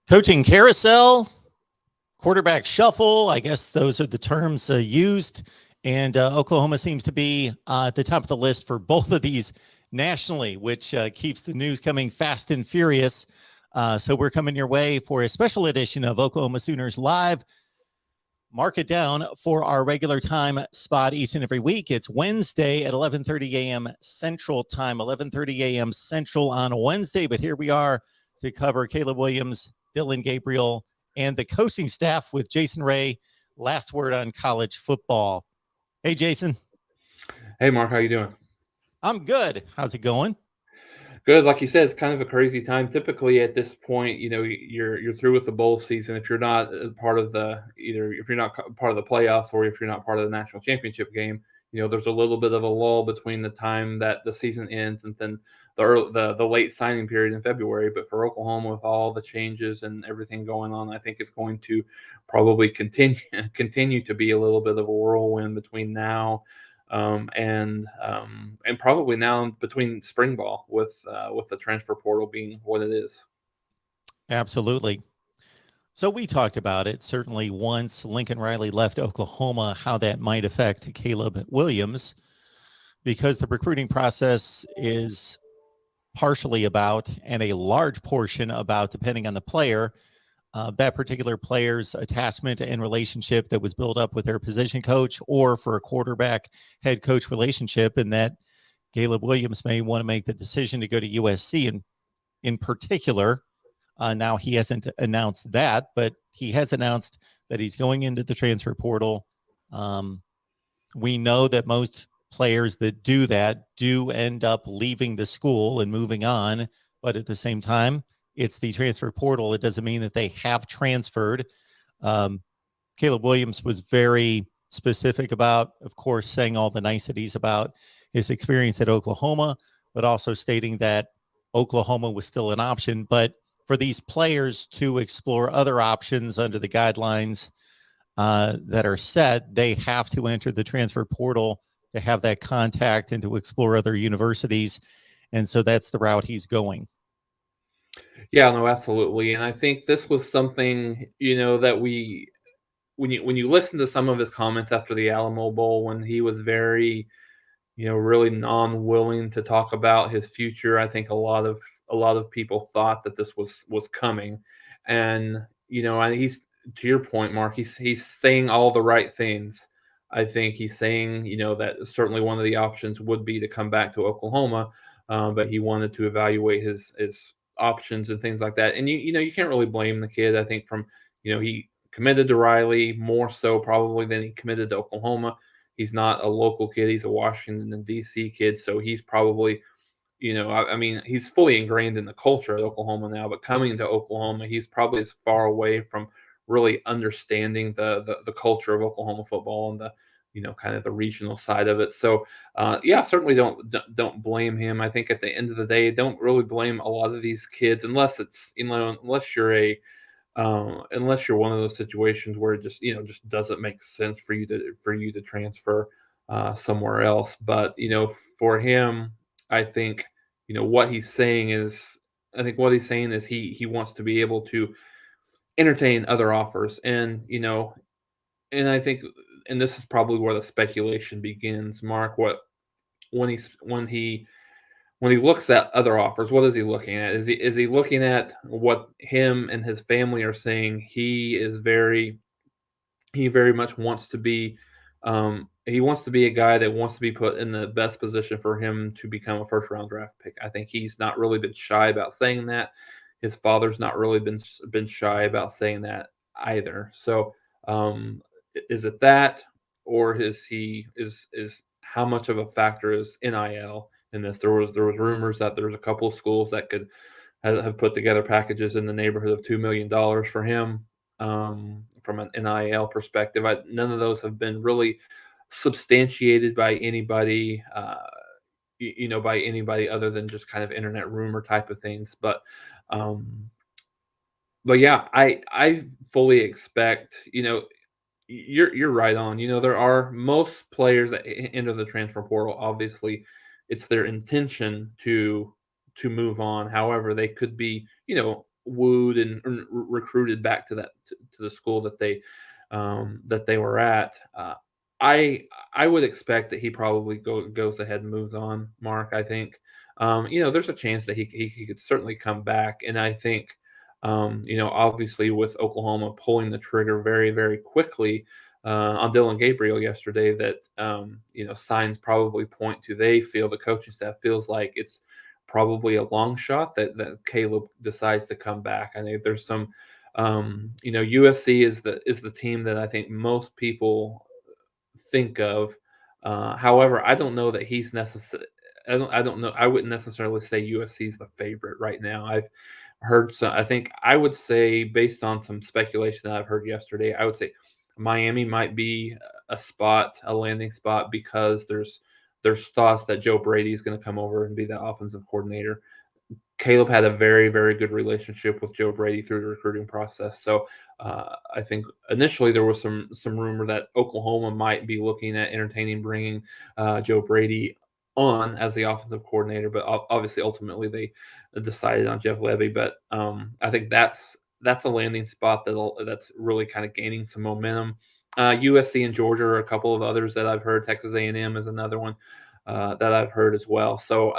Coaching carousel, quarterback shuffle. I guess those are the terms used. And Oklahoma seems to be at the top of the list for both of these nationally, which keeps the news coming fast and furious. So we're coming your way for a special edition of Oklahoma Sooners Live. Mark it down for our regular time spot each and every week. It's Wednesday at 11:30 a.m. Central Time, 11:30 a.m. Central on Wednesday. But here we are to cover Caleb Williams, DILLON, Gabriel, and the coaching staff with Jason Ray. Last word on college football. Hey, Jason. Hey, Mark. How you doing? I'm good. How's it going? Good. Like you said, it's kind of a crazy time. Typically, at this point, you're through with the bowl season. If you're not part of if you're not part of the playoffs or if you're not part of the national championship game, there's a little bit of a lull between the time that the season ends and then the late signing period in February. But for Oklahoma, with all the changes and everything going on, I think it's going to probably continue to be a little bit of a whirlwind between now and probably now between spring ball with the transfer portal being what it is. Absolutely. So we talked about it, certainly once Lincoln Riley left Oklahoma, how that might affect Caleb Williams, because the recruiting process is partially about, and a large portion about, depending on the player, that particular player's attachment and relationship that was built up with their position coach, or for a quarterback head coach relationship, and that Caleb Williams may want to make the decision to go to USC in particular. Now he hasn't announced that, but he has announced that he's going into the transfer portal. We know that most players that do that do end up leaving the school and moving on, but at the same time, it's the transfer portal. It doesn't mean that they have transferred. Caleb Williams was very specific about, of course, saying all the niceties about his experience at Oklahoma, but also stating that Oklahoma was still an option. But for these players to explore other options under the guidelines that are set, they have to enter the transfer portal to have that contact and to explore other universities. And so that's the route he's going. Yeah, no, absolutely. And I think this was something, that when you listen to some of his comments after the Alamo Bowl, when he was very, really non-willing to talk about his future, I think a lot of people thought that this was coming. And, he's, to your point, Mark, he's saying all the right things. I think he's saying, that certainly one of the options would be to come back to Oklahoma, but he wanted to evaluate his options and things like that. And you can't really blame the kid. I think he committed to Riley more so probably than he committed to Oklahoma. He's not a local kid. He's a Washington D.C. kid, so he's probably, he's fully ingrained in the culture of Oklahoma now. But coming to Oklahoma, he's probably as far away from really understanding the culture of Oklahoma football and the kind of the regional side of it. So certainly don't blame him. I think at the end of the day, don't really blame a lot of these kids unless it's unless you're one of those situations where it just doesn't make sense for you to transfer somewhere else. But for him, I think what he's saying is he wants to be able to entertain other offers, and I think, and this is probably where the speculation begins, Mark. When he looks at other offers, what is he looking at? Is he looking at what him and his family are saying? He very much wants to be he wants to be a guy that wants to be put in the best position for him to become a first round draft pick. I think he's not really been shy about saying that. His father's not really been shy about saying that either. So is it that, or is how much of a factor is NIL in this? There was rumors that there's a couple of schools that could have put together packages in the neighborhood of $2 million for him from an NIL perspective. None of those have been really substantiated by anybody, by anybody other than just kind of internet rumor type of things. But yeah, I fully expect, you're right on. There are most players that enter the transfer portal. Obviously, it's their intention to move on. However, they could be, wooed and recruited back to the school that they were at. I would expect that he probably goes ahead and moves on, Mark. I think there's a chance that he could certainly come back, and I think obviously with Oklahoma pulling the trigger very, very quickly on Dillon Gabriel yesterday, that signs probably point to, they feel, the coaching staff feels like it's probably a long shot that Caleb decides to come back. I think there's some USC is the team that I think most people think of. However, I don't know that he's necessary. I don't know. I wouldn't necessarily say USC is the favorite right now. I've heard some. I think I would say, based on some speculation that I've heard yesterday, I would say Miami might be a landing spot, because there's thoughts that Joe Brady is going to come over and be the offensive coordinator. Caleb had a very, very good relationship with Joe Brady through the recruiting process. So I think initially there was some rumor that Oklahoma might be looking at entertaining bringing Joe Brady on as the offensive coordinator, but obviously ultimately they decided on Jeff Lebby. But I think that's a landing spot that's really kind of gaining some momentum. USC and Georgia are a couple of others that I've heard. Texas A&M is another one that I've heard as well. So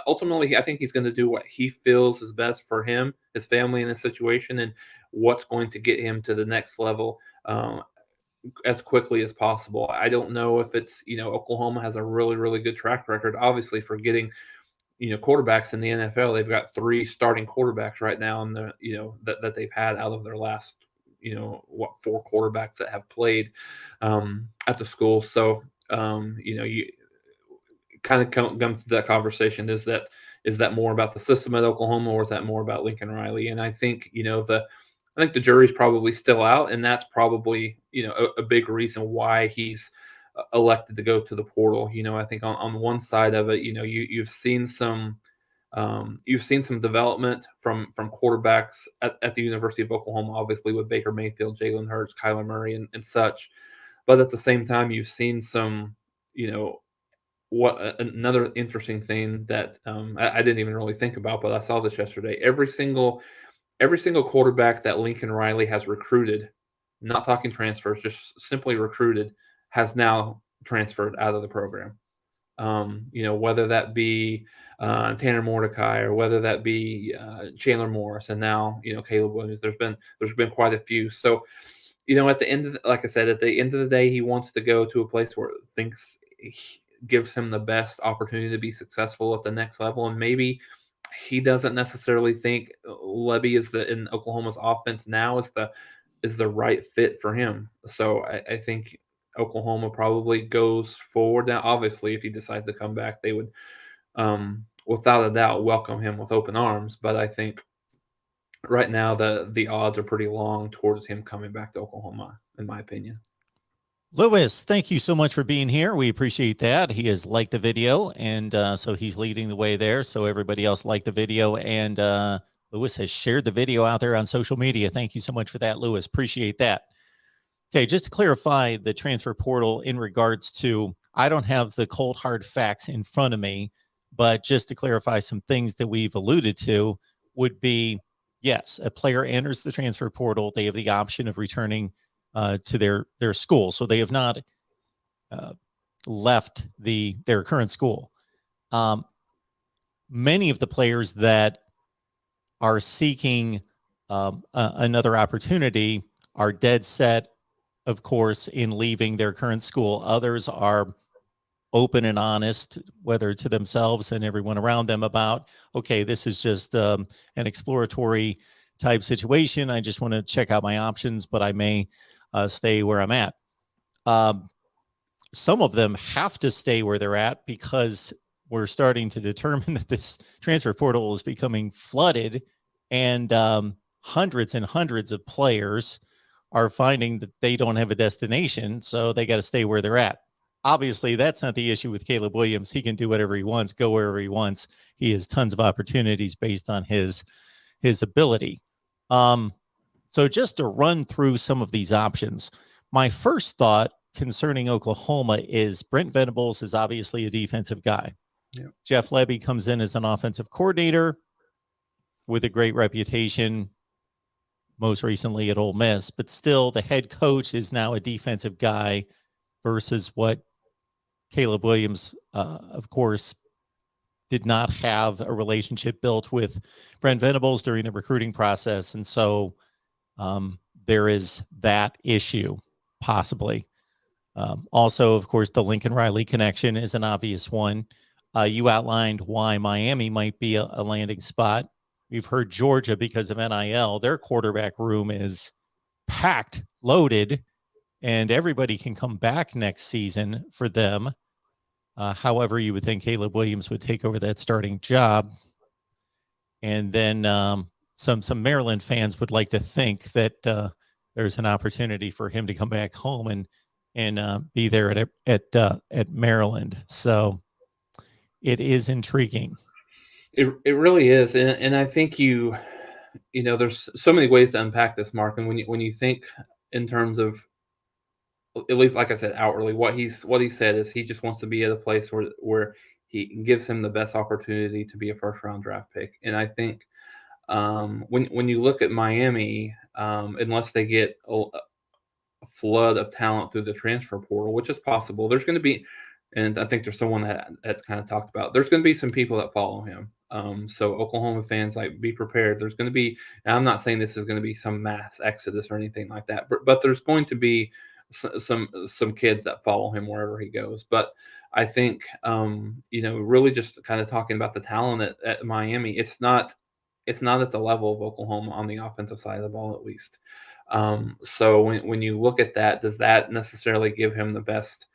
ultimately I think he's going to do what he feels is best for him, his family, in this situation, and what's going to get him to the next level as quickly as possible. I don't know if it's, Oklahoma has a really, really good track record, obviously, for getting, quarterbacks in the NFL. They've got 3 starting quarterbacks right now, and that they've had out of their last, 4 quarterbacks that have played at the school. So, you kind of come to that conversation. Is that more about the system at Oklahoma, or is that more about Lincoln Riley? And I think, I think the jury's probably still out, and that's probably, a big reason why he's elected to go to the portal. I think on one side of it, you've seen some development from quarterbacks at the University of Oklahoma, obviously with Baker Mayfield, Jalen Hurts, Kyler Murray, and such. But at the same time, you've seen some, another interesting thing that I didn't even really think about, but I saw this yesterday. Every single quarterback that Lincoln Riley has recruited, not talking transfers, just simply recruited, has now transferred out of the program. Whether that be Tanner Mordecai, or whether that be Chandler Morris, and now Caleb Williams. There's been quite a few. So at the end of like I said, at the end of the day, he wants to go to a place where thinks gives him the best opportunity to be successful at the next level. And maybe he doesn't necessarily think Lebby in Oklahoma's offense now is the right fit for him. So I think Oklahoma probably goes forward. Now, obviously, if he decides to come back, they would, without a doubt, welcome him with open arms. But I think right now the odds are pretty long towards him coming back to Oklahoma, in my opinion. Lewis, thank you so much for being here. We appreciate that. He has liked the video, and so he's leading the way there. So everybody else liked the video, and Lewis has shared the video out there on social media. Thank you so much for that, Lewis. Appreciate that. Okay, just to clarify the transfer portal in regards to, I don't have the cold hard facts in front of me, but just to clarify some things that we've alluded to would be, yes, a player enters the transfer portal. They have the option of returning to their school. So they have not left their current school. Many of the players that are seeking another opportunity are dead set, of course, in leaving their current school. Others are open and honest, whether to themselves and everyone around them, about, okay, this is just an exploratory type situation. I just want to check out my options, but I may stay where I'm at. Some of them have to stay where they're at because we're starting to determine that this transfer portal is becoming flooded, and hundreds and hundreds of players are finding that they don't have a destination, so they got to stay where they're at. Obviously, that's not the issue with Caleb Williams. He can do whatever he wants, go wherever he wants. He has tons of opportunities based on his ability. So just to run through some of these options, my first thought concerning Oklahoma is Brent Venables is obviously a defensive guy. Yeah. Jeff Lebby comes in as an offensive coordinator. with a great reputation, most recently at Ole Miss, but still the head coach is now a defensive guy versus what Caleb Williams, of course, did not have a relationship built with Brent Venables during the recruiting process. And so there is that issue, possibly. Also, of course, the Lincoln Riley connection is an obvious one. You outlined why Miami might be a landing spot. We've heard Georgia, because of NIL, their quarterback room is packed, loaded, and everybody can come back next season for them. However, you would think Caleb Williams would take over that starting job. And then some Maryland fans would like to think that there's an opportunity for him to come back home and be there at Maryland. So it is intriguing. It really is, and I think you know there's so many ways to unpack this, Mark. And when you think in terms of, at least like I said, outwardly, what he said is he just wants to be at a place where he gives him the best opportunity to be a first round draft pick. And I think when you look at Miami, unless they get a flood of talent through the transfer portal, which is possible, there's going to be, and I think there's someone that's kind of talked about, there's going to be some people that follow him. So Oklahoma fans, like, be prepared. There's going to be, and I'm not saying this is going to be some mass exodus or anything like that, but there's going to be some kids that follow him wherever he goes. But I think, really just kind of talking about the talent at Miami, it's not at the level of Oklahoma on the offensive side of the ball, at least. So when you look at that, does that necessarily give him the best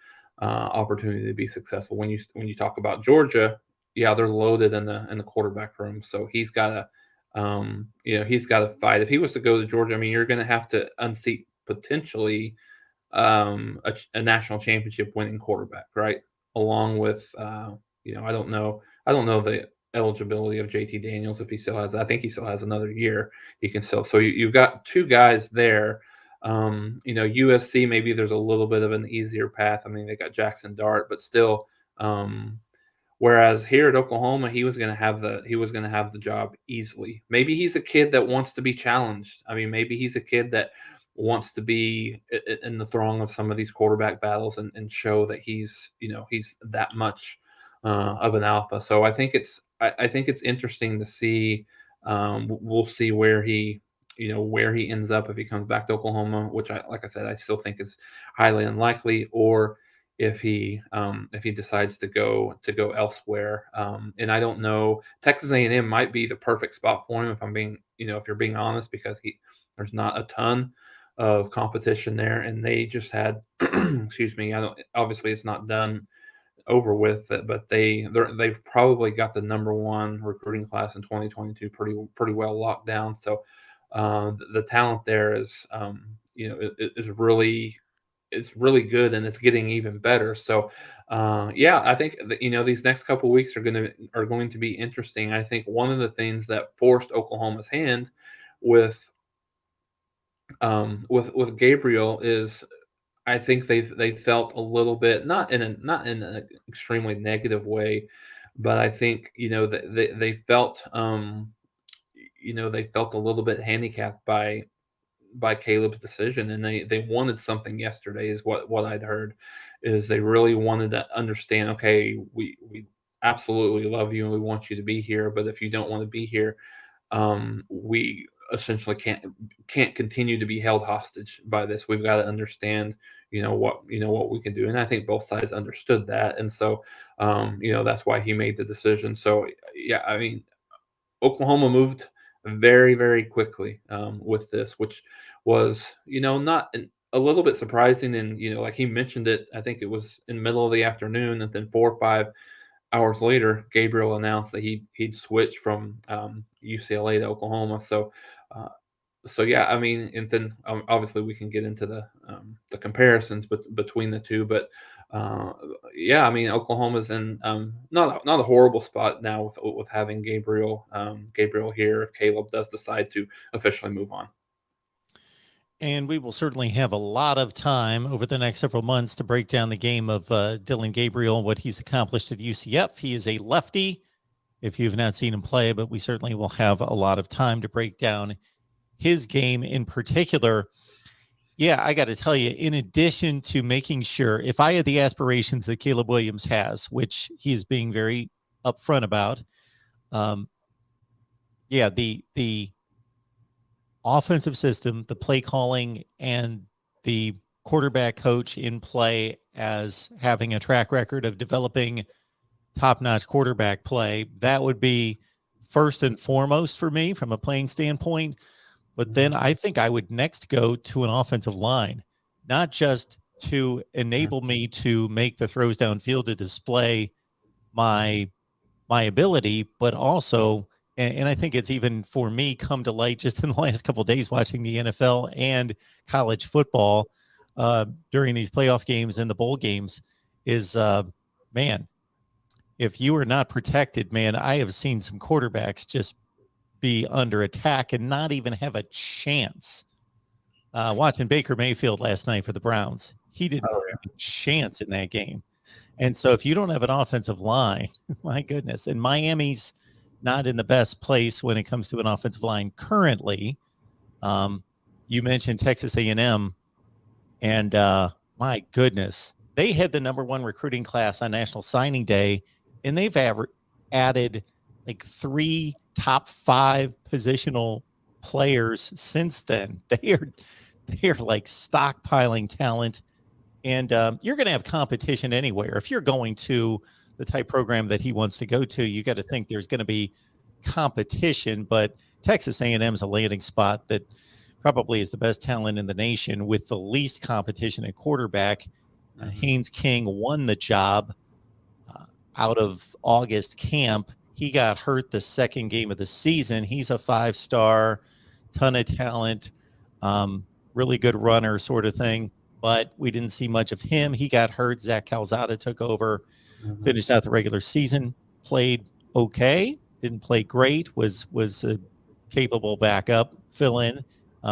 opportunity to be successful? When you talk about Georgia, yeah, they're loaded in the quarterback room, so he's got to fight. If he was to go to Georgia, I mean, you're going to have to unseat potentially a national championship winning quarterback, right? Along with I don't know the eligibility of JT Daniels, if he still has. I think he still has another year he can still. So you've got two guys there. USC, maybe there's a little bit of an easier path. I mean, they got Jackson Dart, but still. Whereas here at Oklahoma, he was going to have the job easily. Maybe he's a kid that wants to be challenged. I mean, maybe he's a kid that wants to be in the throng of some of these quarterback battles and show that he's that much of an alpha. So I think it's interesting to see. We'll see where he ends up if he comes back to Oklahoma, which like I said, I still think is highly unlikely, or if he decides to go elsewhere. And I don't know, Texas A&M might be the perfect spot for him if you're being honest, because there's not a ton of competition there, and they just had excuse me, obviously it's not done over with, but they've probably got the number one recruiting class in 2022 pretty well locked down. So the talent there is is really good, and it's getting even better. So I think these next couple of weeks are going to be interesting. I think one of the things that forced Oklahoma's hand with Gabriel is, I think they felt a little bit, not in an extremely negative way, but I think they felt they felt a little bit handicapped by Caleb's decision, and they wanted something yesterday, is what I'd heard, is they really wanted to understand, okay, we absolutely love you and we want you to be here, but if you don't want to be here, we essentially can't continue to be held hostage by this. We've got to understand what we can do. And I think both sides understood that, and so that's why he made the decision. So yeah, I mean, Oklahoma moved very, very quickly with this, which was not a little bit surprising. And like he mentioned it, I think it was in the middle of the afternoon, and then 4 or 5 hours later, Gabriel announced that he'd switched from UCLA to Oklahoma. So yeah, I mean, and then obviously we can get into the comparisons between the two, but I mean, Oklahoma's in not a horrible spot now with having Gabriel here, if Caleb does decide to officially move on. And we will certainly have a lot of time over the next several months to break down the game of Dillon Gabriel, what he's accomplished at UCF. He is a lefty if you've not seen him play, but we certainly will have a lot of time to break down his game in particular. Yeah, I got to tell you, in addition to making sure, if I had the aspirations that Caleb Williams has, which he is being very upfront about, yeah, the offensive system, the play calling, and the quarterback coach in play as having a track record of developing top-notch quarterback play, that would be first and foremost for me from a playing standpoint. But then I think I would next go to an offensive line, not just to enable me to make the throws downfield to display my ability, but also, and I think it's even for me come to light just in the last couple of days watching the NFL and college football during these playoff games and the bowl games is, man, if you are not protected, man, I have seen some quarterbacks just be under attack and not even have a chance. Watching Baker Mayfield last night for the Browns, he didn't have a chance in that game. And so if you don't have an offensive line, my goodness, and Miami's not in the best place when it comes to an offensive line currently. You mentioned Texas A&M, and my goodness, they had the #1 recruiting class on National Signing Day, and they've added like 3 top 5 positional players since then. They are like stockpiling talent, and you're going to have competition anywhere. If you're going to the type program that he wants to go to, you got to think there's going to be competition. But Texas A&M is a landing spot that probably is the best talent in the nation with the least competition at quarterback. Haynes King won the job out of August camp. He got hurt the second game of the season. He's a 5-star, ton of talent, really good runner sort of thing. But we didn't see much of him. He got hurt. Zach Calzada took over, finished out the regular season, played okay, didn't play great, was a capable backup, fill in,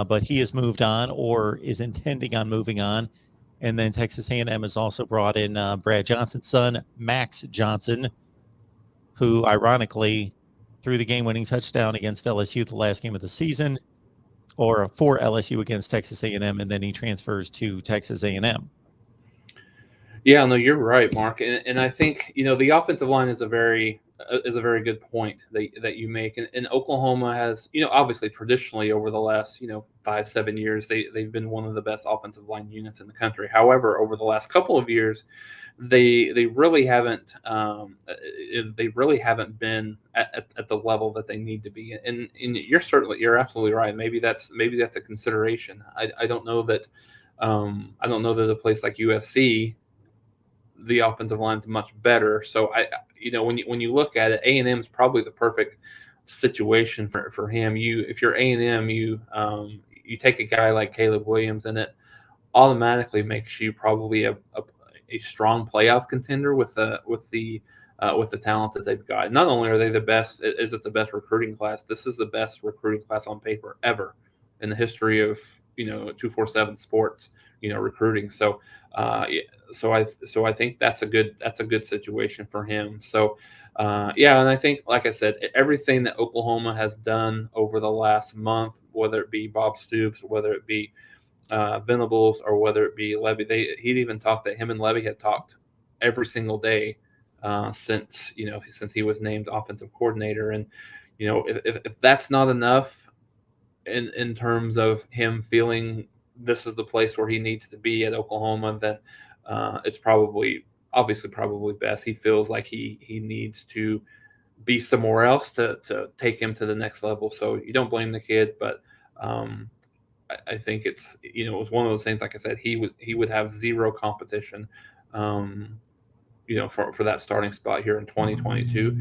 but he has moved on or is intending on moving on. And then Texas A&M has also brought in Brad Johnson's son, Max Johnson, who ironically threw the game-winning touchdown against LSU the last game of the season, or for LSU against Texas A&M, and then he transfers to Texas A&M. Yeah, no, you're right, Mark, and I think the offensive line is a very good point that you make, and Oklahoma has obviously traditionally over the last 5-7 years they've been one of the best offensive line units in the country. However, over the last couple of years, they really haven't been at the level that they need to be, and you're absolutely right. Maybe that's a consideration. I don't know that a place like USC, the offensive line is much better. So when you look at it, A&M is probably the perfect situation for him. If you're A&M, you take a guy like Caleb Williams, and it automatically makes you probably a strong playoff contender with the talent that they've got. Not only are they the best, is it the best recruiting class? This is the best recruiting class on paper ever in the history of 247 sports recruiting. So so I think that's a good situation for him. So and I think, like I said, everything that Oklahoma has done over the last month, whether it be Bob Stoops, whether it be Venables, or whether it be Lebby, he'd even talked that him and Lebby had talked every single day since he was named offensive coordinator. And if that's not enough in terms of him feeling this is the place where he needs to be at Oklahoma, then it's probably best. He feels like he needs to be somewhere else to take him to the next level. So you don't blame the kid, but I think it was one of those things. Like I said, he would have zero competition, for that starting spot here in 2022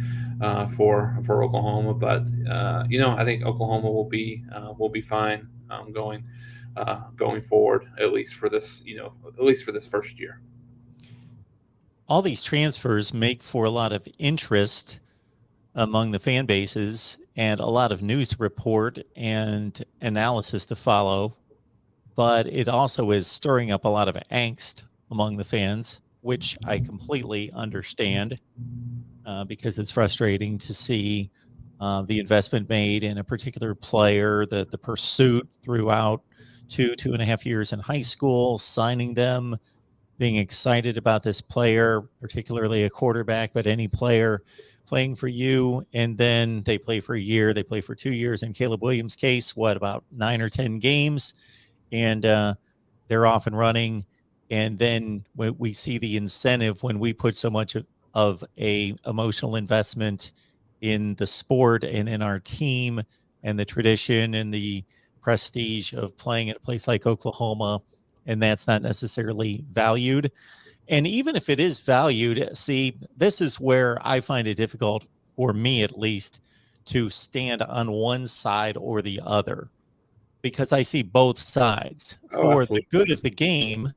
for Oklahoma. But I think Oklahoma will be fine going forward, at least for this first year. All these transfers make for a lot of interest among the fan bases and a lot of news to report and analysis to follow, but it also is stirring up a lot of angst among the fans, which I completely understand. because it's frustrating to see the investment made in a particular player, the pursuit throughout 2.5 years in high school, signing them, being excited about this player, particularly a quarterback, but any player playing for you. And then they play for a year, they play for 2 years. In Caleb Williams' case, what, about 9 or 10 games? And they're off and running. And then when we see the incentive, when we put so much of a emotional investment in the sport and in our team and the tradition and the prestige of playing at a place like Oklahoma, and that's not necessarily valued. And even if it is valued, see, this is where I find it difficult, for me at least, to stand on one side or the other, because I see both sides. Oh, For the absolutely. good of the game,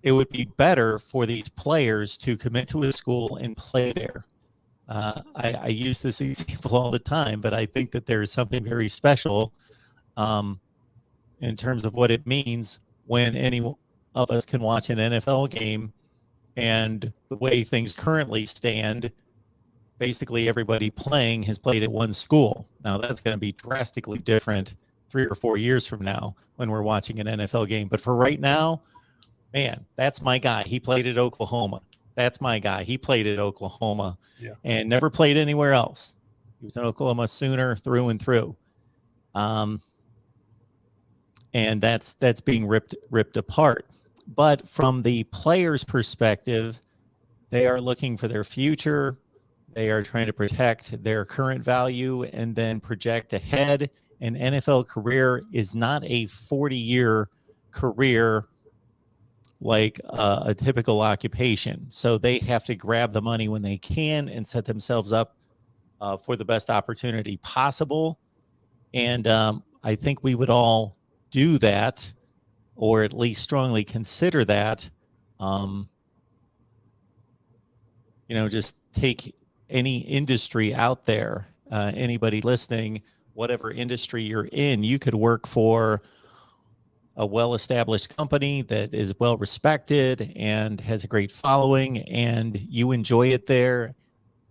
it would be better for these players to commit to a school and play there. I use this example all the time, but I think that there's something very special in terms of what it means when any of us can watch an NFL game, and the way things currently stand, basically everybody playing has played at one school. Now that's going to be drastically different 3 or 4 years from now when we're watching an NFL game. But for right now, man, that's my guy. He played at Oklahoma. That's my guy. He played at Oklahoma and never played anywhere else. He was an Oklahoma Sooner through and through. And that's being ripped apart. But from the player's perspective, they are looking for their future. They are trying to protect their current value and then project ahead. An NFL career is not a 40-year career like a typical occupation. So they have to grab the money when they can and set themselves up for the best opportunity possible. And I think we would all do that, or at least strongly consider that. Just take any industry out there, anybody listening, whatever industry you're in, you could work for a well-established company that is well respected and has a great following, and you enjoy it there,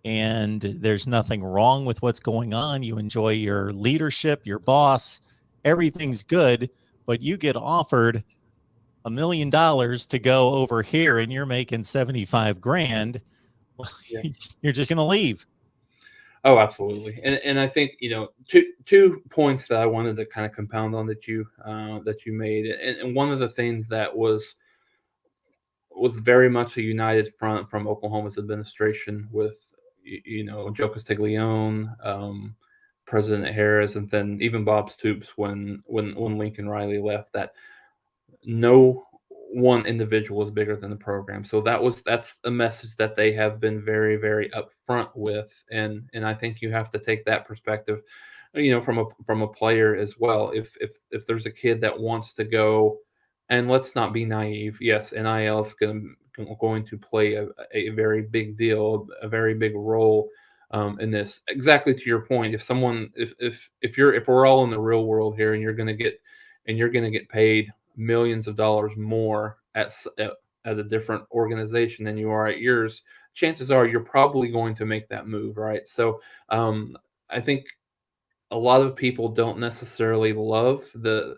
and there's nothing wrong with what's going on. You enjoy your leadership, your boss, everything's good, but you get offered $1 million to go over here and you're making 75 grand. You're just going to leave. Oh, absolutely. And I think, two points that I wanted to kind of compound on that you made. And one of the things that was very much a united front from Oklahoma's administration with, Joe Castiglione, President Harris, and then even Bob Stoops when Lincoln Riley left, that no one individual is bigger than the program. So that's a message that they have been very, very upfront with, and I think you have to take that perspective, from a player as well. If there's a kid that wants to go, and let's not be naive. Yes, NIL is going to play a very big deal, a very big role in this. Exactly to your point. If we're all in the real world here, and you're going to get paid millions of dollars more at a different organization than you are at yours, chances are you're probably going to make that move, right? So I think a lot of people don't necessarily love the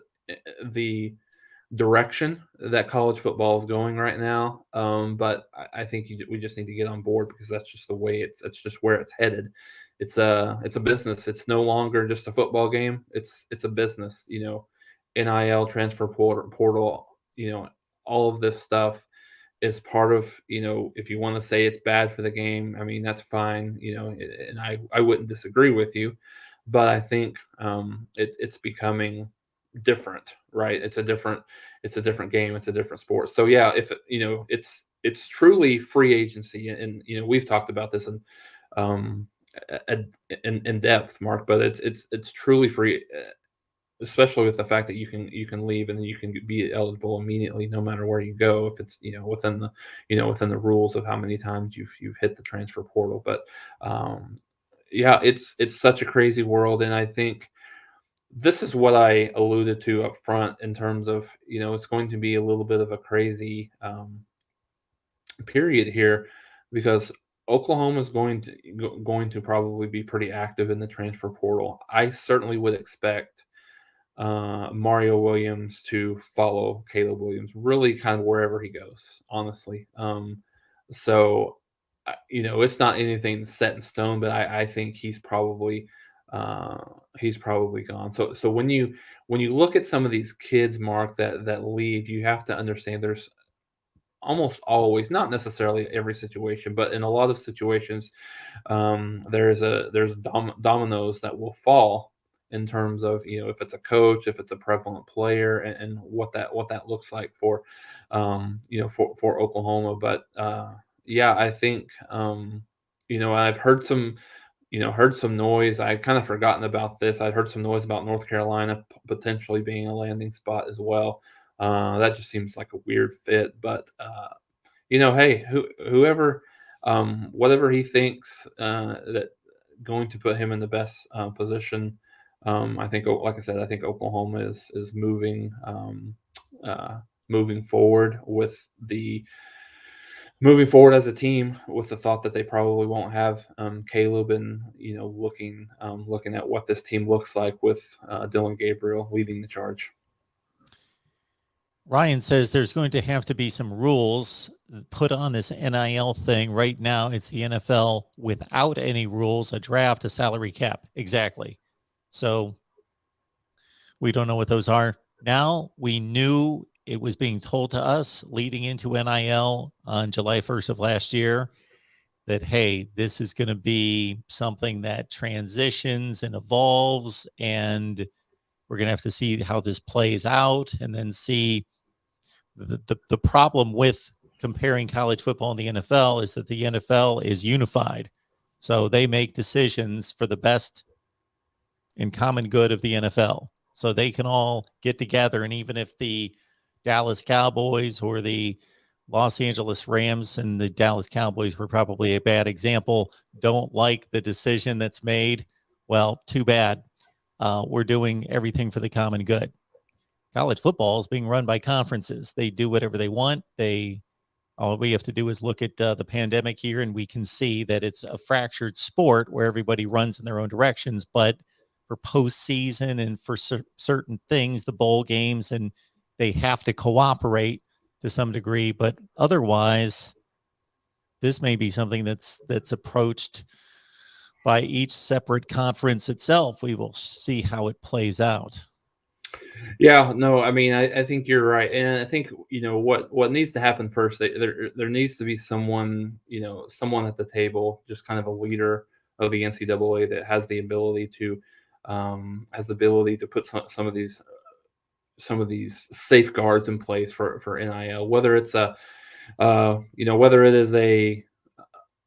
direction that college football is going right now, but I think we just need to get on board, because that's just the way it's just where it's headed. It's a business. It's no longer just a football game. It's a business. NIL, transfer portal, all of this stuff is part of, if you want to say it's bad for the game, I mean, that's fine, and I wouldn't disagree with you, but I think it's becoming different, right? It's a different game. It's a different sport. So yeah, if it's truly free agency, and we've talked about this in depth, Mark, but it's truly free, especially with the fact that you can leave and you can be eligible immediately no matter where you go, if it's within the rules of how many times you've hit the transfer portal. But yeah, it's such a crazy world, and I think this is what I alluded to up front in terms of, it's going to be a little bit of a crazy period here, because Oklahoma is going to probably be pretty active in the transfer portal. I certainly would expect Mario Williams to follow Caleb Williams, really kind of wherever he goes, honestly. So, it's not anything set in stone, but I think uh, he's probably gone. So when you look at some of these kids, Mark, that leave, you have to understand there's almost always, not necessarily every situation, but in a lot of situations, there's dominoes that will fall in terms of, if it's a coach, if it's a prevalent player, and what that looks like for for Oklahoma. But yeah, I think I've heard some noise. I'd kind of forgotten about this. I'd heard some noise about North Carolina potentially being a landing spot as well. That just seems like a weird fit, but hey, whoever, whatever he thinks that going to put him in the best position. I think, like I said, I think Oklahoma is uh, moving forward moving forward as a team with the thought that they probably won't have Caleb, and looking at what this team looks like with Dillon Gabriel leading the charge. Ryan says there's going to have to be some rules put on this NIL thing. Right now, it's the NFL without any rules, a draft, a salary cap. Exactly. So we don't know what those are. Now we knew it was being told to us leading into NIL on July 1st of last year that, hey, this is going to be something that transitions and evolves, and we're going to have to see how this plays out, and then see the problem with comparing college football and the NFL is that the NFL is unified. So they make decisions for the best and common good of the NFL. So they can all get together. And even if the Dallas Cowboys or the Los Angeles Rams, and the Dallas Cowboys were probably a bad example, don't like the decision that's made, well, too bad. We're doing everything for the common good. College football is being run by conferences. They do whatever they want. All we have to do is look at the pandemic year, and we can see that it's a fractured sport where everybody runs in their own directions. But for postseason and for certain things, the bowl games, and they have to cooperate to some degree. But otherwise, this may be something that's approached by each separate conference itself. We will see how it plays out. Yeah, no, I mean, I think you're right, and I think what needs to happen first. There needs to be someone, someone at the table, just kind of a leader of the NCAA that has the ability to put some of these safeguards in place for NIL, whether it's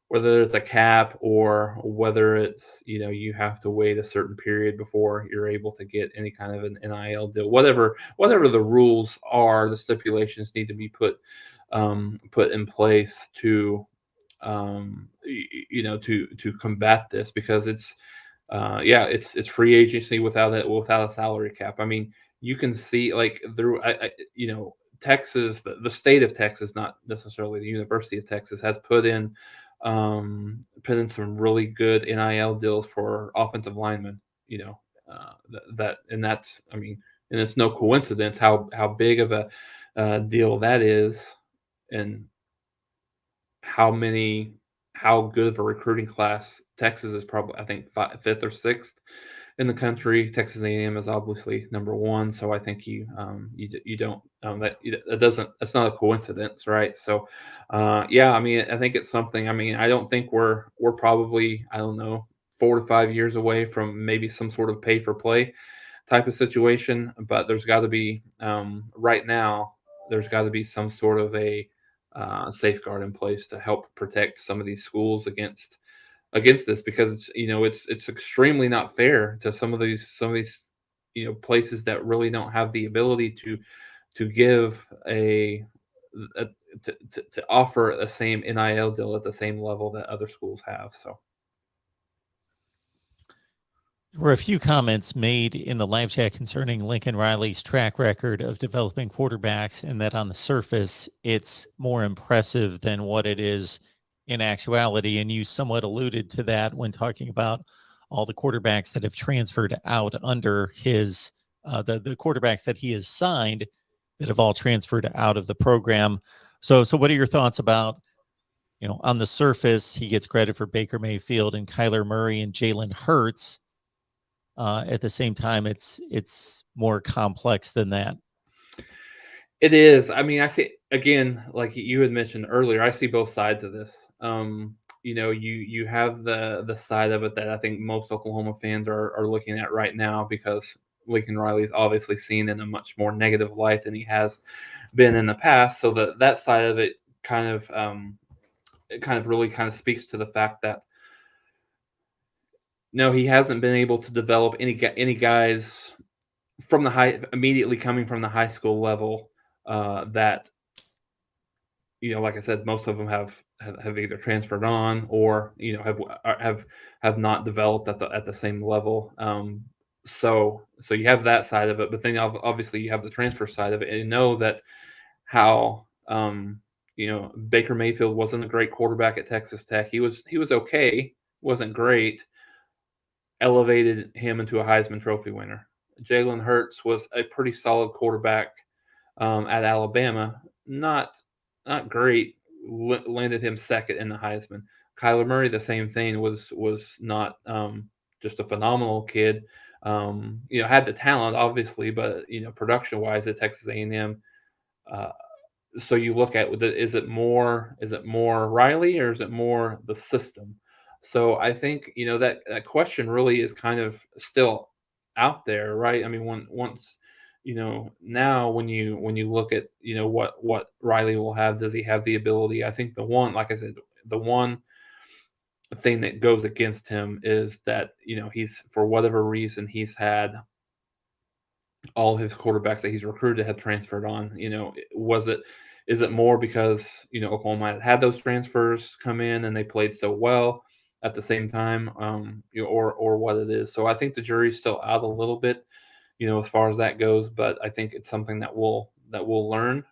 whether it's a cap, or whether it's you have to wait a certain period before you're able to get any kind of an NIL deal. Whatever the rules are, the stipulations need to be put in place to to combat this, because it's free agency without a salary cap. I mean, you can see, like, through Texas, the state of Texas, not necessarily the University of Texas, has put in some really good NIL deals for offensive linemen. That's, I mean, and it's no coincidence how big of a deal that is, and how good of a recruiting class Texas is. Probably, I think, fifth or sixth in the country. Texas A&M is obviously number one. So I think you don't that doesn't, that's not a coincidence, right? So yeah, I mean, I think it's something. I mean, I don't think we're probably, I don't know, 4 to 5 years away from maybe some sort of pay for play type of situation, but there's got to be right now. There's got to be some sort of a safeguard in place to help protect some of these schools against this, because it's extremely not fair to some of these places that really don't have the ability to give a to offer the same NIL deal at the same level that other schools have. So There were a few comments made in the live chat concerning Lincoln Riley's track record of developing quarterbacks, and that on the surface, it's more impressive than what it is in actuality. And you somewhat alluded to that when talking about all the quarterbacks that have transferred out under his, the quarterbacks that he has signed that have all transferred out of the program. So what are your thoughts about, on the surface, he gets credit for Baker Mayfield and Kyler Murray and Jalen Hurts. At the same time, it's more complex than that. It is. I mean, I see, again, like you had mentioned earlier, I see both sides of this. You have the side of it that I think most Oklahoma fans are looking at right now, because Lincoln Riley is obviously seen in a much more negative light than he has been in the past. So that side of it kind of really speaks to the fact that no, he hasn't been able to develop any guys from the immediately coming from the high school level, that, like I said, most of them have either transferred on or have not developed at the same level. So you have that side of it, but then obviously you have the transfer side of it, and you know that how Baker Mayfield wasn't a great quarterback at Texas Tech. He was okay, wasn't great. Elevated him into a Heisman Trophy winner. Jalen Hurts was a pretty solid quarterback at Alabama. Not great. Landed him second in the Heisman. Kyler Murray, the same thing, was not just a phenomenal kid. Had the talent, obviously, but production wise at Texas A&M. So you look at, is it more Riley, or is it more the system? So I think that question really is kind of still out there, right? I mean, once now when you look at what Riley will have, does he have the ability? I think like I said, the one thing that goes against him is that he's, for whatever reason, he's had all his quarterbacks that he's recruited have transferred on. Is it more because Oklahoma had those transfers come in and they played so well at the same time, or what it is? So I think the jury's still out a little bit, as far as that goes. But I think it's something that we'll learn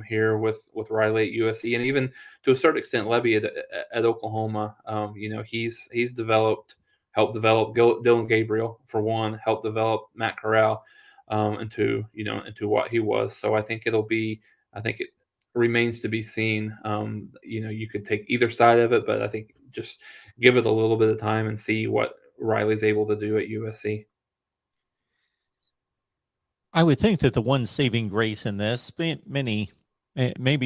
here with Riley at USC, and even to a certain extent Lebby at Oklahoma. He's helped develop Dylan Gabriel, for one, helped develop Matt Corral into what he was. So I think it remains to be seen. You could take either side of it, but I think just give it a little bit of time and see what Riley's able to do at USC. I would think that the one saving grace in this, maybe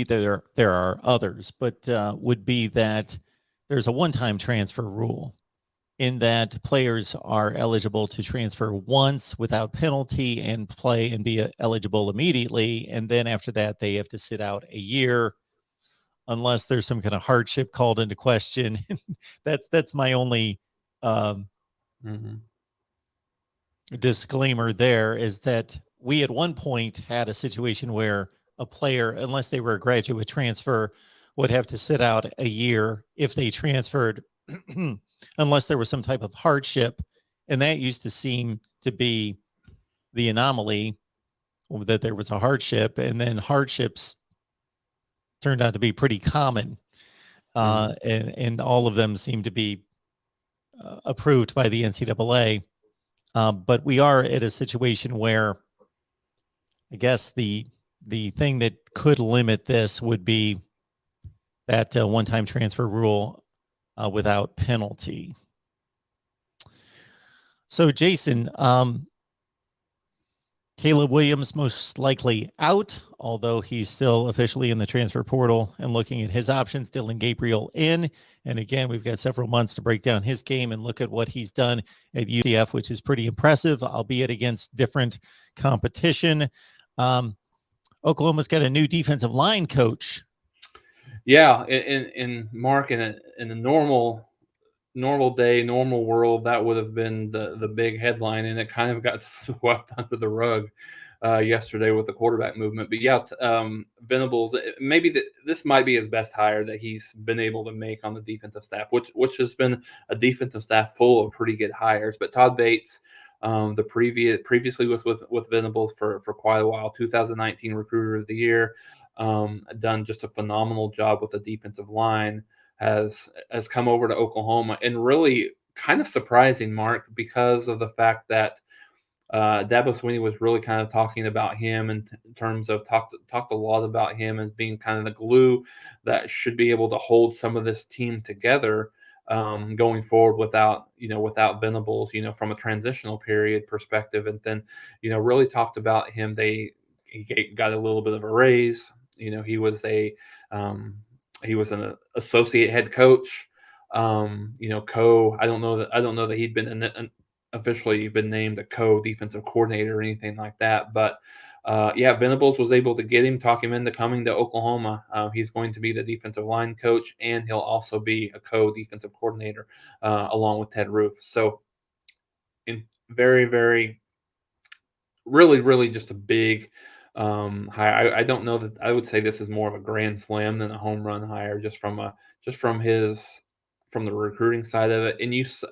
there are others, but would be that there's a one-time transfer rule, in that players are eligible to transfer once without penalty and play and be eligible immediately. And then after that, they have to sit out a year unless there's some kind of hardship called into question. That's my only disclaimer there, is that we at one point had a situation where a player, unless they were a graduate transfer, would have to sit out a year if they transferred unless there was some type of hardship. And that used to seem to be the anomaly, that there was a hardship, and then hardships turned out to be pretty common. And all of them seem to be approved by the NCAA. But we are at a situation where I guess the thing that could limit this would be that one-time transfer rule without penalty. So, Jason, Caleb Williams most likely out, although he's still officially in the transfer portal and looking at his options. Dillon Gabriel in. And again, we've got several months to break down his game and look at what he's done at UCF, which is pretty impressive, albeit against different competition. Oklahoma's got a new defensive line coach. Yeah, in Mark, in a normal day, normal world, that would have been the big headline, and it kind of got swept under the rug yesterday with the quarterback movement. But yeah, Venables, maybe this might be his best hire that he's been able to make on the defensive staff, which has been a defensive staff full of pretty good hires. But Todd Bates, previously was with Venables for quite a while, 2019 Recruiter of the Year, done just a phenomenal job with the defensive line. has come over to Oklahoma, and really kind of surprising, Mark, because of the fact that Dabo Swinney was really kind of talking about him in terms of talked a lot about him as being kind of the glue that should be able to hold some of this team together going forward without Venables, from a transitional period perspective. And then, really talked about him. He got a little bit of a raise. He was he was an associate head coach. I don't know that he'd been officially been named a co-defensive coordinator or anything like that. But Venables was able to get him, talk him into coming to Oklahoma. He's going to be the defensive line coach, and he'll also be a co-defensive coordinator along with Ted Roof. So, very, very, really, really just a big hire. I don't know that I would say this is more of a grand slam than a home run hire, just from the recruiting side of it.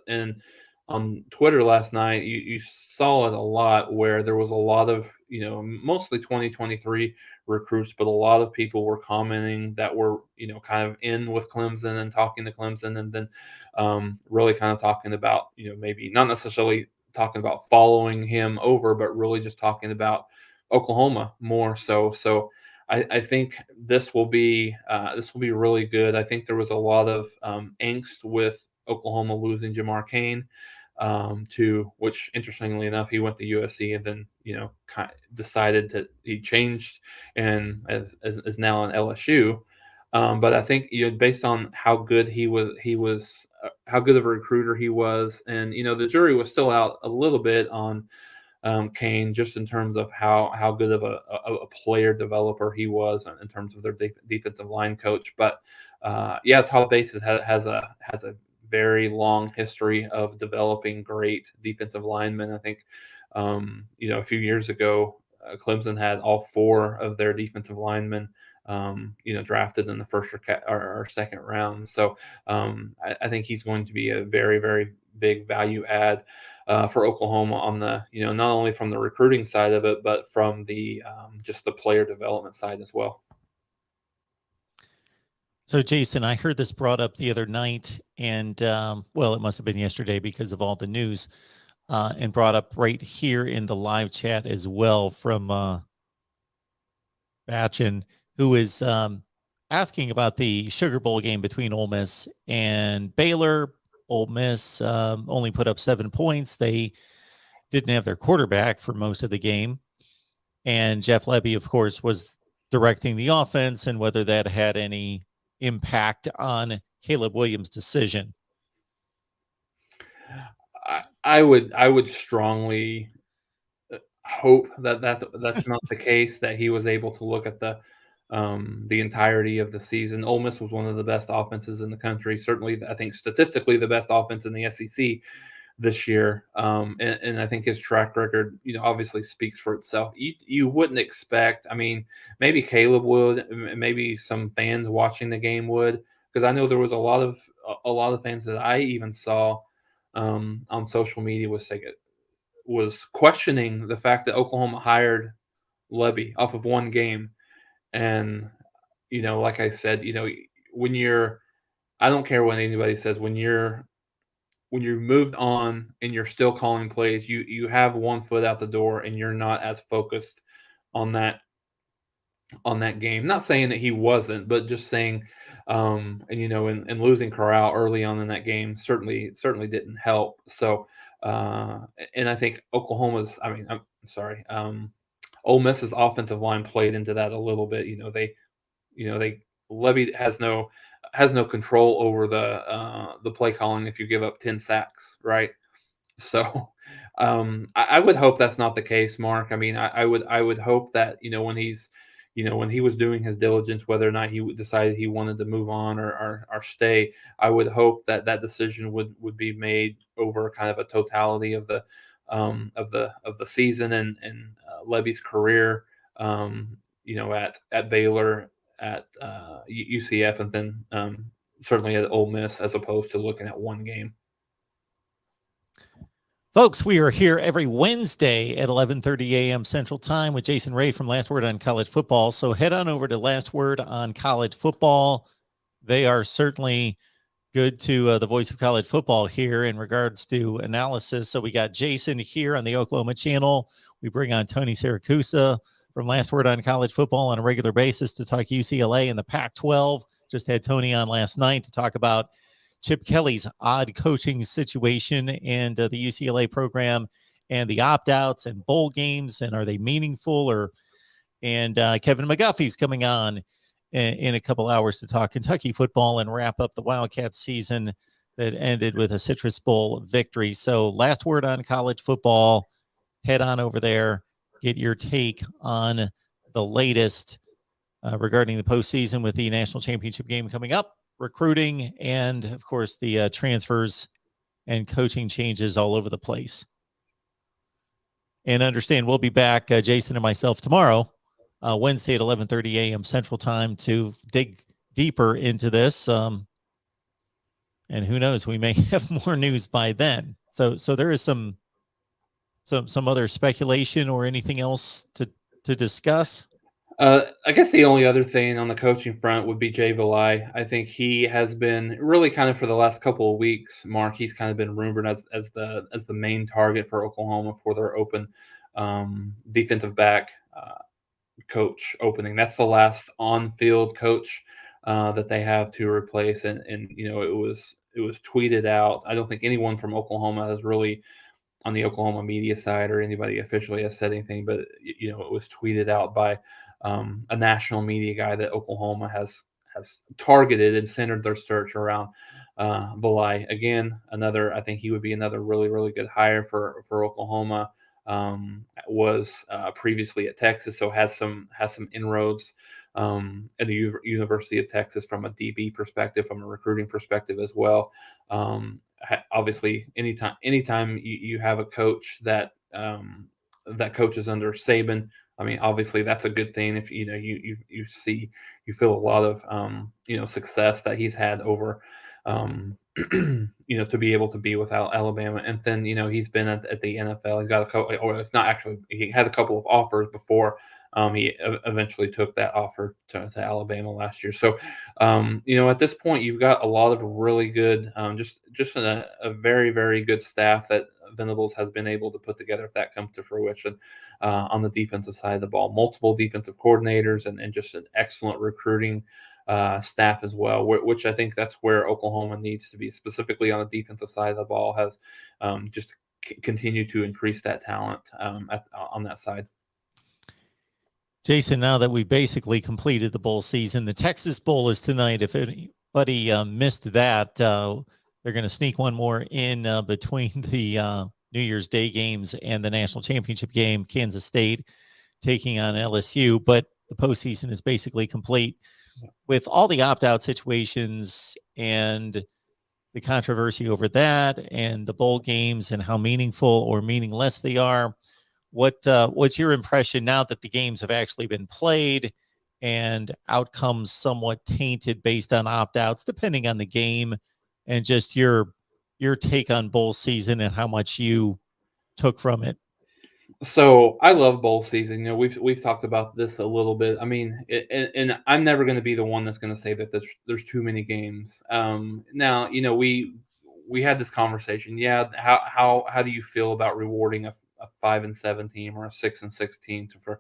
And on Twitter last night, you saw it a lot, where there was a lot of, mostly 2023 recruits, but a lot of people were commenting that were, kind of in with Clemson and talking to Clemson, and then really kind of talking about, maybe not necessarily talking about following him over, but really just talking about Oklahoma more so. So I think this will be really good. I think there was a lot of angst with Oklahoma losing Jamar Cain, to which, interestingly enough, he went to USC and then decided that he changed and is now in LSU. But I think based on how good he was how good of a recruiter he was, and the jury was still out a little bit on Cain, just in terms of how good of a player developer he was in terms of their defensive line coach. But Todd Bates has a very long history of developing great defensive linemen. I think a few years ago, Clemson had all 4 of their defensive linemen drafted in the first or second round. So I think he's going to be a very, very big value add for Oklahoma on the, not only from the recruiting side of it, but from the just the player development side as well. So, Jason, I heard this brought up the other night, and it must have been yesterday because of all the news, and brought up right here in the live chat as well from Batchin, who is asking about the Sugar Bowl game between Ole Miss and Baylor. Ole Miss only put up 7 points. They didn't have their quarterback for most of the game. And Jeff Lebby, of course, was directing the offense, and whether that had any impact on Caleb Williams' decision. I would strongly hope that's not the case, that he was able to look at the entirety of the season. Ole Miss was one of the best offenses in the country. Certainly, I think statistically the best offense in the SEC this year. And I think his track record, obviously speaks for itself. You wouldn't expect, maybe Caleb would, maybe some fans watching the game would, because I know there was a lot of fans that I even saw on social media was questioning the fact that Oklahoma hired Lebby off of one game. And, like I said, I don't care what anybody says, when you're moved on and you're still calling plays, you have one foot out the door and you're not as focused on that game. Not saying that he wasn't, but just saying, and losing Corral early on in that game certainly didn't help. So, and I think Ole Miss's offensive line played into that a little bit. Lebby has no control over the play calling if you give up 10 sacks, right? So I would hope that's not the case, Mark. I would hope that when he was doing his diligence, whether or not he decided he wanted to move on or stay, I would hope that decision would be made over kind of a totality of the season and Lebby's career, at Baylor, at UCF, and then certainly at Ole Miss, as opposed to looking at one game. Folks, we are here every Wednesday at 11:30 a.m. Central Time with Jason Ray from Last Word on College Football. So head on over to Last Word on College Football. they are certainly good to the voice of college football here in regards to analysis. So we got Jason here on the Oklahoma channel. We bring on Tony Siracusa from Last Word on College Football on a regular basis to talk UCLA and the Pac-12. Just had Tony on last night to talk about Chip Kelly's odd coaching situation and the UCLA program and the opt-outs and bowl games, and are they meaningful? And Kevin McGuffey's coming on in a couple hours to talk Kentucky football and wrap up the Wildcats season that ended with a Citrus Bowl victory. So last word on college football. Head on over there, get your take on the latest regarding the postseason with the national championship game coming up, recruiting, and of course the transfers and coaching changes all over the place. And understand we'll be back, Jason and myself, tomorrow, Wednesday at 11:30 a.m. Central Time to dig deeper into this. And who knows, we may have more news by then. So there is some other speculation or anything else to discuss. I guess the only other thing on the coaching front would be Jay Valai. I think he has been really kind of for the last couple of weeks, Mark. He's kind of been rumored as the main target for Oklahoma for their open defensive back coach opening. That's the last on-field coach that they have to replace, and it was tweeted out. I don't think anyone from Oklahoma has really, on the Oklahoma media side, or anybody officially has said anything, but it was tweeted out by a national media guy that Oklahoma has targeted and centered their search around Valai. Again, I think he would be another really, really good hire for Oklahoma. Was previously at Texas, so has some inroads at the University of Texas from a DB perspective, from a recruiting perspective as well. Obviously, anytime you have a coach that coaches under Saban, I mean, obviously that's a good thing. If you feel a lot of success that he's had over to be able to be without Alabama, and then he's been at the NFL. He's got a couple, or it's not actually, he had a couple of offers before he eventually took that offer to Alabama last year. So at this point you've got a lot of really good, just a very, very good staff that Venables has been able to put together, if that comes to fruition, on the defensive side of the ball. Multiple defensive coordinators and just an excellent recruiting staff as well, which I think that's where Oklahoma needs to be, specifically on the defensive side of the ball, has just continue to increase that talent on that side. Jason, now that we basically completed the bowl season, the Texas Bowl is tonight. If anybody missed that, they're going to sneak one more in between the New Year's Day games and the national championship game, Kansas State taking on LSU. But the postseason is basically complete with all the opt-out situations and the controversy over that, and the bowl games and how meaningful or meaningless they are. What's your impression now that the games have actually been played and outcomes somewhat tainted based on opt-outs, depending on the game, and just your take on bowl season and how much you took from it? So I love bowl season. We've talked about this a little bit. I mean, and I'm never going to be the one that's going to say that there's too many games. Now, we had this conversation. Yeah, how do you feel about rewarding a 5-7 team or a 6-6 team to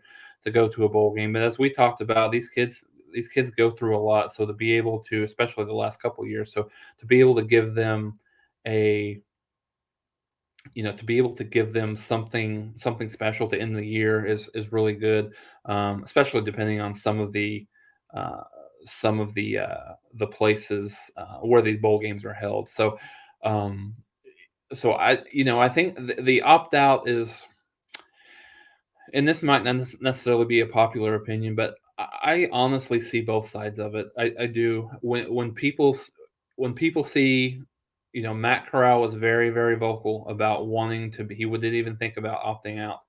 go to a bowl game? But as we talked about, these kids go through a lot. So to be able to, especially the last couple of years, so to be able to give them something special to end the year is really good, especially depending on some of the places where these bowl games are held. So I think the opt out is, and this might not necessarily be a popular opinion, but I honestly see both sides of it. I do. When people see, Matt Corral was very, very vocal about wanting to be, he didn't even think about opting out,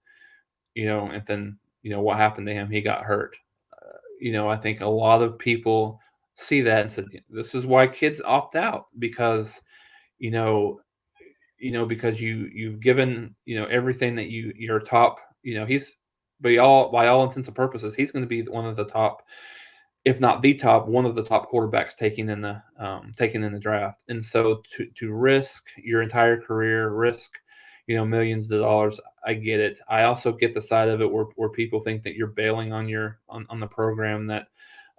and then, what happened to him? He got hurt. I think a lot of people see that and said, this is why kids opt out, because, because you've given, everything that you're top, by all intents and purposes, he's going to be one of the top if not the top, one of the top quarterbacks taken in the draft. And so to risk your entire career, risk millions of dollars, I get it. I also get the side of it where people think that you're bailing on on the program that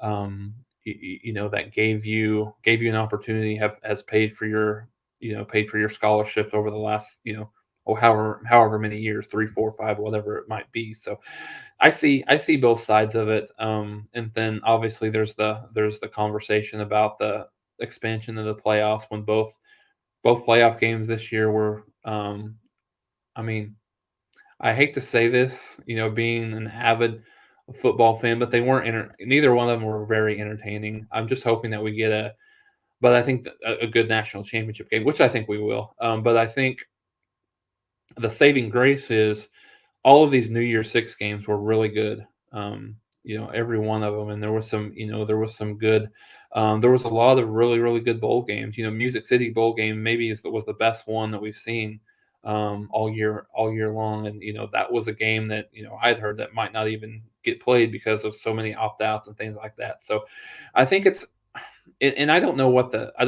that gave you an opportunity, has paid for your scholarships over the last however many years, 3, 4, 5, whatever it might be. So I see both sides of it. And then obviously there's the conversation about the expansion of the playoffs when both playoff games this year were I mean, I hate to say this, being an avid football fan, but they weren't neither one of them were very entertaining. I'm just hoping that we get but I think a good national championship game, which I think we will. But I think the saving grace is all of these New Year's Six games were really good. Every one of them, and there was some good. There was a lot of really, really good bowl games. Music City bowl game maybe was the best one that we've seen all year long, and that was a game that I'd heard that might not even get played because of so many opt outs and things like that. So, I think and I don't know what I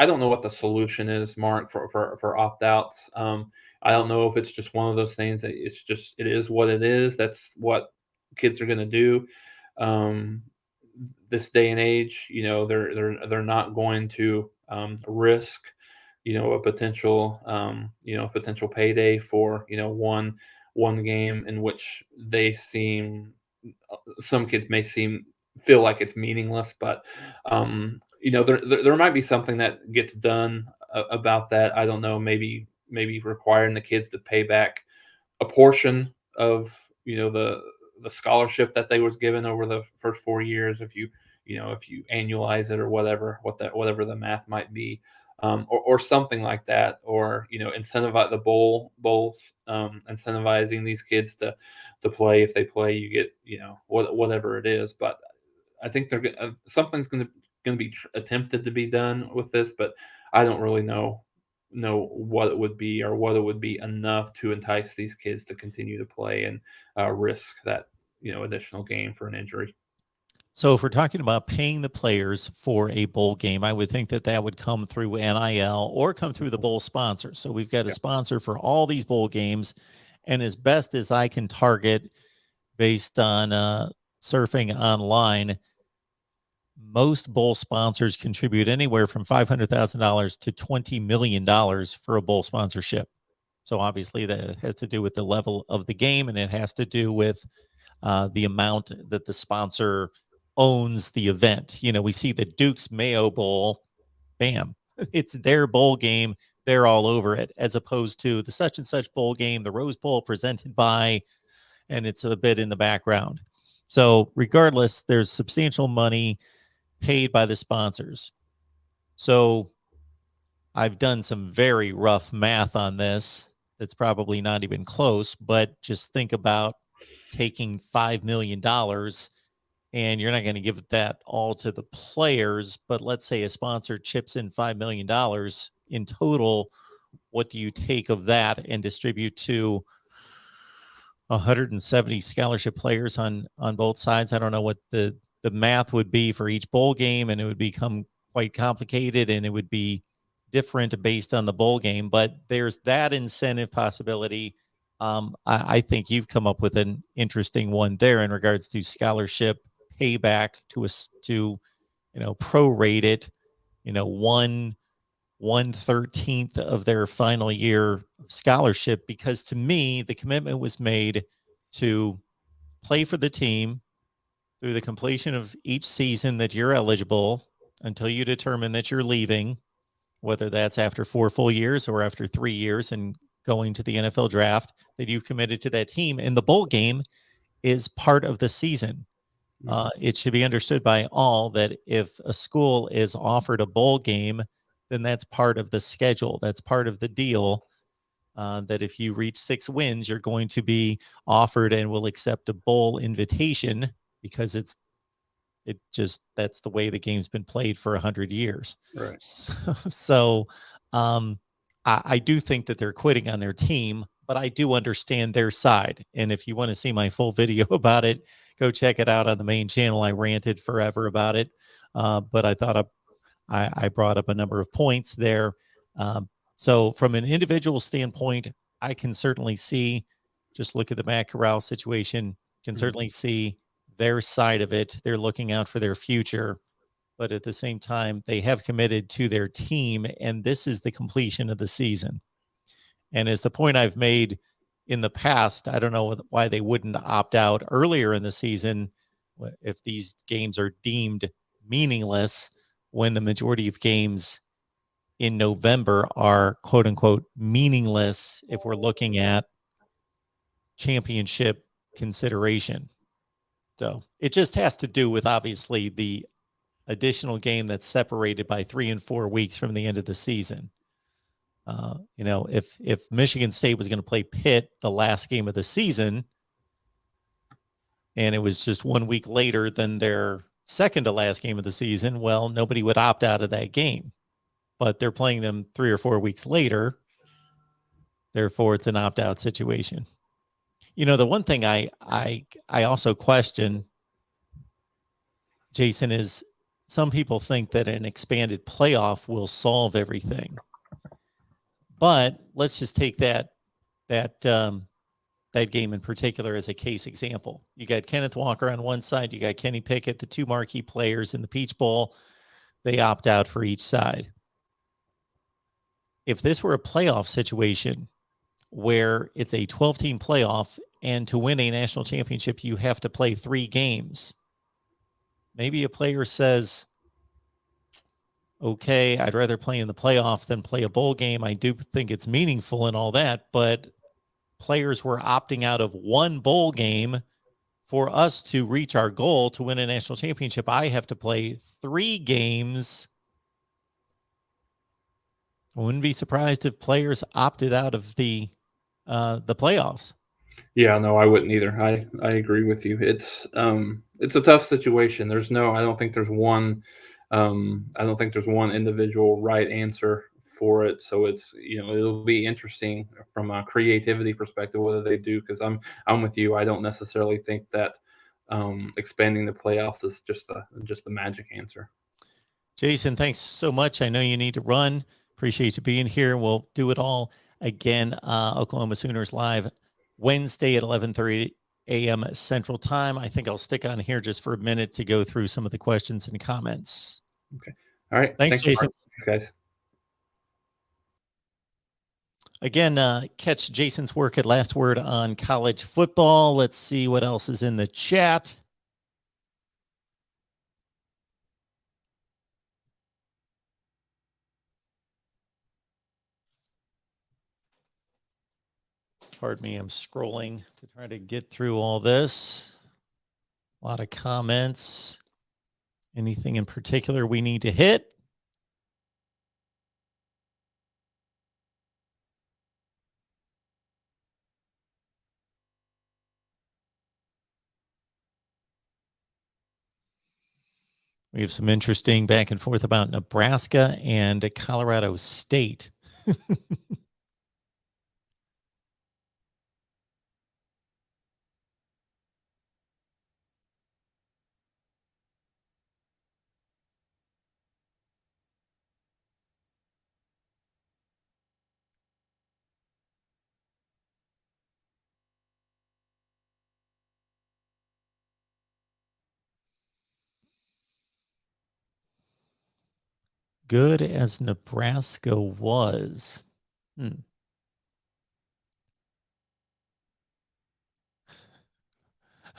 don't know what the solution is, Mark, for opt outs. I don't know if it's just one of those things that it is what it is. That's what kids are going to do. Um, this day and age, they're not going to risk, a potential payday for one game in which some kids may feel like it's meaningless, but there might be something that gets done about that. I don't know, maybe requiring the kids to pay back a portion of the scholarship that they was given over the first 4 years, if you annualize it or whatever the math might be, or something like that, or incentivize the bowls, incentivizing these kids to play. If they play, you get whatever it is. But I think something's going to be attempted to be done with this, but I don't really know what it would be, or what it would be enough to entice these kids to continue to play and risk that additional game for an injury. So if we're talking about paying the players for a bowl game, I would think that would come through NIL or come through the bowl sponsor. So we've got a sponsor for all these bowl games, and as best as I can target based on surfing online, most bowl sponsors contribute anywhere from $500,000 to $20 million for a bowl sponsorship. So obviously that has to do with the level of the game, and it has to do with the amount that the sponsor owns the event. We see the Duke's Mayo Bowl, bam, it's their bowl game. They're all over it, as opposed to the such and such bowl game, the Rose Bowl presented by, and it's a bit in the background. So regardless, there's substantial money paid by the sponsors. So I've done some very rough math on this. That's probably not even close, but just think about taking $5 million, and you're not going to give that all to the players, but let's say a sponsor chips in $5 million in total. What do you take of that and distribute to 170 scholarship players on both sides? I don't know what the math would be for each bowl game, and it would become quite complicated, and it would be different based on the bowl game, but there's that incentive possibility. I think you've come up with an interesting one there in regards to scholarship payback to prorate it, 1/13 of their final year scholarship, because to me the commitment was made to play for the team through the completion of each season that you're eligible until you determine that you're leaving, whether that's after 4 full years or after 3 years and going to the NFL draft, that you've committed to that team. And the bowl game is part of the season. It should be understood by all that if a school is offered a bowl game, then that's part of the schedule. That's part of the deal. That if you reach 6 wins, you're going to be offered and will accept a bowl invitation, because that's the way the game's been played for 100 years. Right. So I do think that they're quitting on their team, but I do understand their side. And if you want to see my full video about it, go check it out on the main channel. I ranted forever about it, but I thought I brought up a number of points there. So from an individual standpoint, I can certainly see, just look at the Matt Corral situation, can certainly see their side of it. They're looking out for their future, but at the same time, they have committed to their team, and this is the completion of the season. And as the point I've made in the past, I don't know why they wouldn't opt out earlier in the season if these games are deemed meaningless, when the majority of games in November are quote unquote meaningless if we're looking at championship consideration. So it just has to do with obviously the additional game that's separated by 3 and 4 weeks from the end of the season. If Michigan State was going to play Pitt the last game of the season, and it was just 1 week later than their second to last game of the season, well, nobody would opt out of that game. But they're playing them 3 or 4 weeks later. Therefore, it's an opt-out situation. The one thing I also question, Jason, is some people think that an expanded playoff will solve everything. But let's just take that game in particular as a case example. You got Kenneth Walker on one side, you got Kenny Pickett, the two marquee players in the Peach Bowl. They opt out for each side. If this were a playoff situation where it's a 12-team playoff, and to win a national championship, you have to play 3 games, maybe a player says, okay, I'd rather play in the playoff than play a bowl game. I do think it's meaningful and all that, but players were opting out of 1 bowl game. For us to reach our goal to win a national championship, I have to play 3 games. I wouldn't be surprised if players opted out of the playoffs. Yeah, no, I wouldn't either. I agree with you. It's a tough situation. I don't think there's one individual right answer for it. So it'll be interesting from a creativity perspective whether they do, because I'm with you. I don't necessarily think that expanding the playoffs is just the magic answer. Jason, thanks so much. I know you need to run. Appreciate you being here. We'll do it all again. Oklahoma Sooners Live Wednesday at 11:30 a.m. Central Time. I think I'll stick on here just for a minute to go through some of the questions and comments. Okay. All right. Thanks, Jason. Thanks, guys. Again, catch Jason's work at Last Word on College Football. Let's see what else is in the chat. Pardon me, I'm scrolling to try to get through all this. A lot of comments. Anything in particular we need to hit? We have some interesting back and forth about Nebraska and Colorado State. Good as Nebraska was.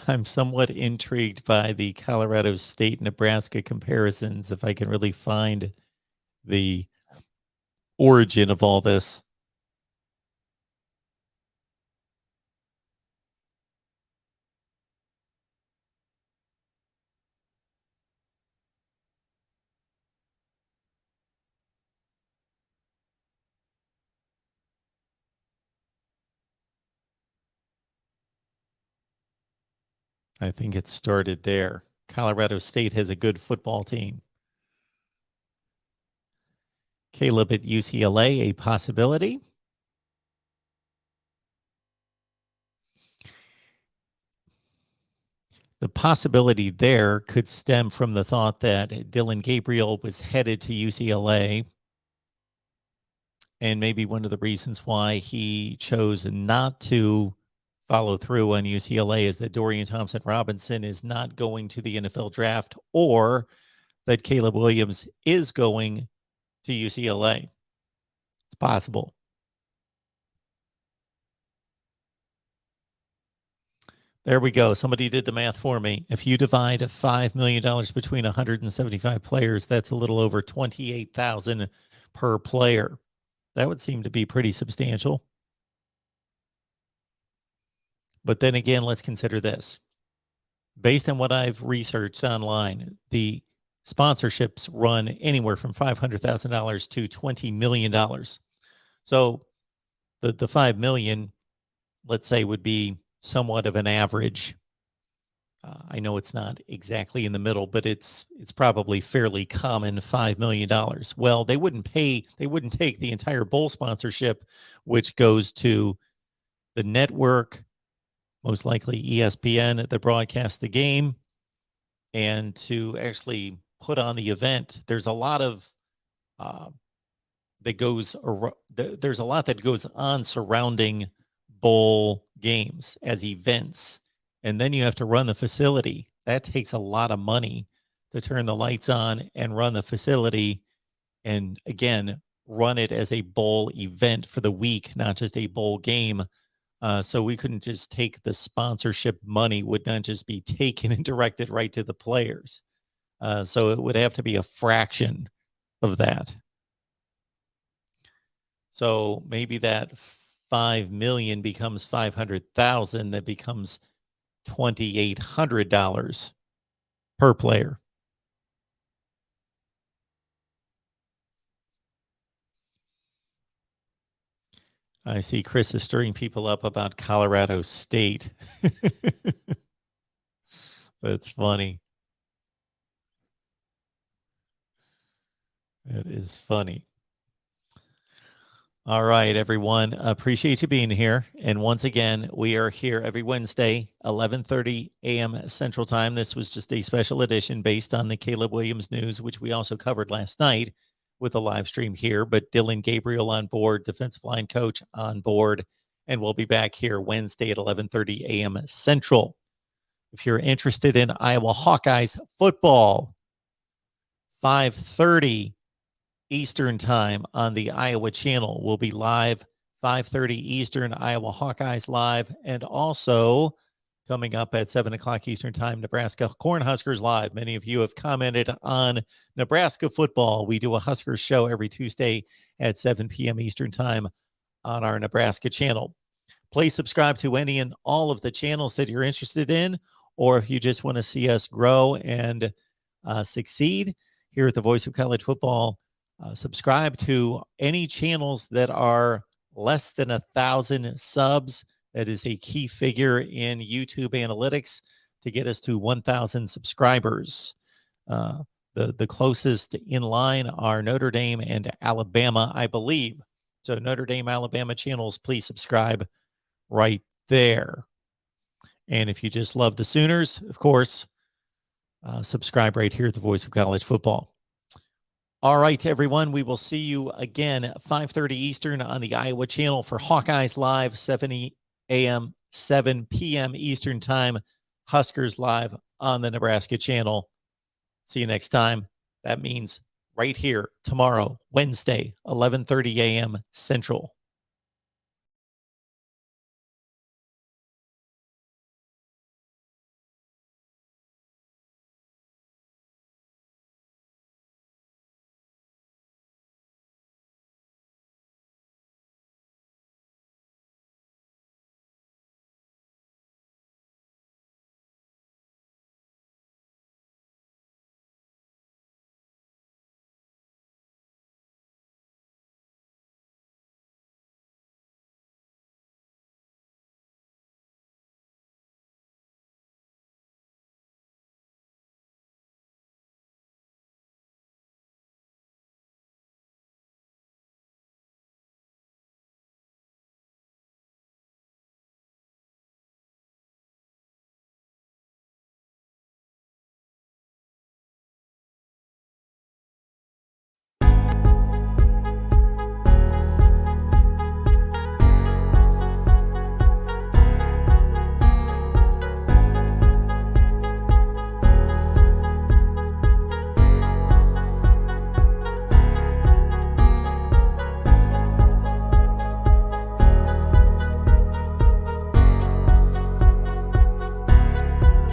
I'm somewhat intrigued by the Colorado State Nebraska comparisons, if I can really find the origin of all this. I think it started there. Colorado State has a good football team. Caleb at UCLA, a possibility. the possibility there could stem from the thought that Dillon Gabriel was headed to UCLA. And maybe one of the reasons why he chose not to follow through on UCLA is that Dorian Thompson-Robinson is not going to the NFL draft, or that Caleb Williams is going to UCLA. It's possible. There we go. Somebody did the math for me. If you divide $5 million between 175 players, that's a little over $28,000 per player. That would seem to be pretty substantial. But then again, let's consider this. Based on what I've researched online, the sponsorships run anywhere from $500,000 to $20 million. So the $5 million, let's say, would be somewhat of an average. I know it's not exactly in the middle, but it's probably fairly common, $5 million. Well, they wouldn't take the entire bowl sponsorship, which goes to the network, most likely ESPN, that broadcasts the game, and to actually put on the event. There's a lot of there's a lot that goes on surrounding bowl games as events. And then you have to run the facility. That takes a lot of money to turn the lights on and run the facility. And again, run it as a bowl event for the week, not just a bowl game. So we couldn't just take the sponsorship money, would not just be taken and directed right to the players. So it would have to be a fraction of that. So maybe that $5 million becomes $500,000. That becomes $2,800 per player. I see Chris is stirring people up about Colorado State. That's funny. It is funny. All right, everyone. Appreciate you being here. And once again, we are here every Wednesday, 11:30 a.m. Central Time. This was just a special edition based on the Caleb Williams news, which we also covered last night with a live stream here. But Dillon Gabriel on board, defensive line coach on board. And we'll be back here Wednesday at 11:30 a.m. Central. If you're interested in Iowa Hawkeyes football, 5:30 Eastern Time on the Iowa channel. We'll be live 5:30 Eastern, Iowa Hawkeyes live, and also coming up at 7 o'clock Eastern Time, Nebraska Cornhuskers live. Many of you have commented on Nebraska football. We do a Huskers show every Tuesday at 7 p.m. Eastern Time on our Nebraska channel. Please subscribe to any and all of the channels that you're interested in, or if you just want to see us grow and succeed here at the Voice of College Football, subscribe to any channels that are less than 1,000 subs. That is a key figure in YouTube analytics to get us to 1,000 subscribers. The closest in line are Notre Dame and Alabama, I believe. So Notre Dame, Alabama channels, please subscribe right there. And if you just love the Sooners, of course, subscribe right here at the Voice of College Football. All right, everyone, we will see you again at 5:30 Eastern on the Iowa channel for Hawkeyes Live, 7 a.m., 7 p.m. Eastern Time, Huskers Live on the Nebraska channel. See you next time. That means right here tomorrow, Wednesday, 11:30 a.m. Central.